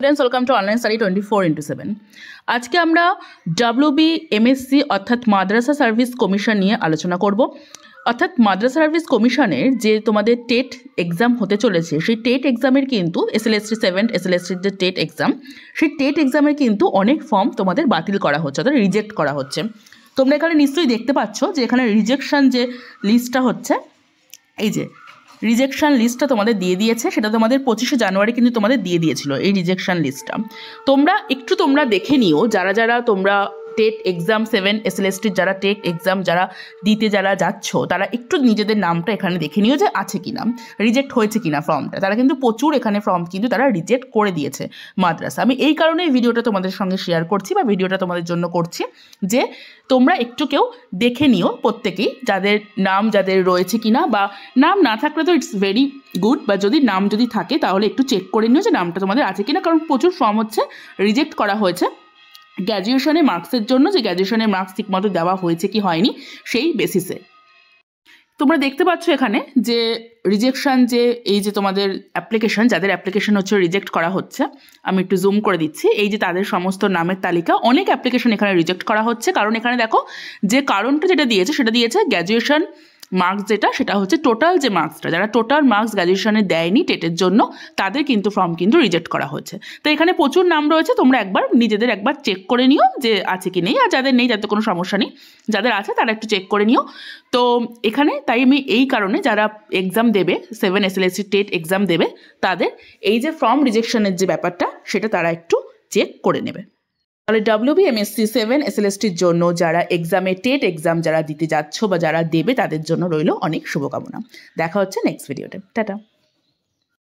Students welcome to online study 24/7। আজকে আমরা WBMSc অর্থাৎ মাদ্রাসা সার্ভিস কমিশন নিয়ে আলোচনা করব। অর্থাৎ মাদ্রাসা সার্ভিস কমিশনের যে তোমাদের টেট এক্সাম হতে চলেছে, সেই টেট এক্সামের কিন্তু SLST 7 SLSTর যে টেট এক্সাম, সেই টেট এক্সামের কিন্তু অনেক ফর্ম তোমাদের বাতিল করা হচ্ছে, অর্থাৎ রিজেক্ট করা হচ্ছে। তোমরা এখানে নিশ্চয়ই দেখতে পাচ্ছ যে এখানে রিজেকশন যে লিস্টটা হচ্ছে, এই যে রিজেকশন লিস্টটা তোমাদের দিয়ে দিয়েছে, সেটা তোমাদের 25শে জানুয়ারি কিন্তু তোমাদের দিয়ে দিয়েছিল এই রিজেকশন লিস্টটা। তোমরা দেখে নিও, যারা তোমরা টেট এক্সাম 7 SLSTর যারা টেট এক্সাম দিতে যাচ্ছ, তারা একটু নিজেদের নামটা এখানে দেখে নিও যে আছে কিনা, রিজেক্ট হয়েছে কিনা ফর্মটা। তারা কিন্তু প্রচুর এখানে ফর্ম কিন্তু তারা রিজেক্ট করে দিয়েছে মাদ্রাসা। আমি এই কারণে এই ভিডিওটা তোমাদের সঙ্গে শেয়ার করছি বা ভিডিওটা তোমাদের জন্য করছি, যে তোমরা একটু কেউ দেখে নিও প্রত্যেকেই, যাদের রয়েছে কিনা, বা নাম না থাকলে তো ইটস ভেরি গুড, বা নাম যদি থাকে তাহলে একটু চেক করে নিও যে নামটা তোমাদের আছে কিনা। কারণ প্রচুর ফর্ম হচ্ছে রিজেক্ট করা হয়েছে গ্র্যাজুয়েশনের মার্কসের জন্য, যে গ্র্যাজুয়েশনের মার্কস ঠিকমতো দেওয়া হয়েছে কি হয়নি সেই বেসিসে। তোমরা দেখতে পাচ্ছ এখানে যে রিজেকশন, যে এই যে তোমাদের অ্যাপ্লিকেশন, যাদের অ্যাপ্লিকেশন হচ্ছে রিজেক্ট করা হচ্ছে, আমি একটু জুম করে দিচ্ছি, এই যে তাদের সমস্ত নামের তালিকা। অনেক অ্যাপ্লিকেশন এখানে রিজেক্ট করা হচ্ছে, কারণ এখানে দেখো যে কারণটা যেটা দিয়েছে, সেটা দিয়েছে গ্র্যাজুয়েশন মার্কস, সেটা হচ্ছে টোটাল যে মার্কসটা, যারা টোটাল মার্কস গ্র্যাজুয়েশনে দেয়নি টেটের জন্য, তাদের কিন্তু ফর্ম কিন্তু রিজেক্ট করা হয়েছে। তো এখানে প্রচুর নাম রয়েছে, তোমরা নিজেদের একবার চেক করে নিও যে আছে কি নেই, আর যাদের নেই তাদের কোনো সমস্যা নেই, যাদের আছে তারা একটু চেক করে নিও। তো এখানে তাই আমি এই কারণে যারা এক্সাম দেবে 7 SLST টেট এক্সাম দেবে, তাদের এই যে ফর্ম রিজেকশনের যে ব্যাপারটা, সেটা তারা একটু চেক করে নেবে। তাহলে WBMSc 7 SLSTর জন্য যারা এক্সামে টেট এক্সাম দিতে যাচ্ছ বা যারা দেবে, তাদের জন্য রইল অনেক শুভকামনা। দেখা হচ্ছে নেক্সট ভিডিওতে। টাটা।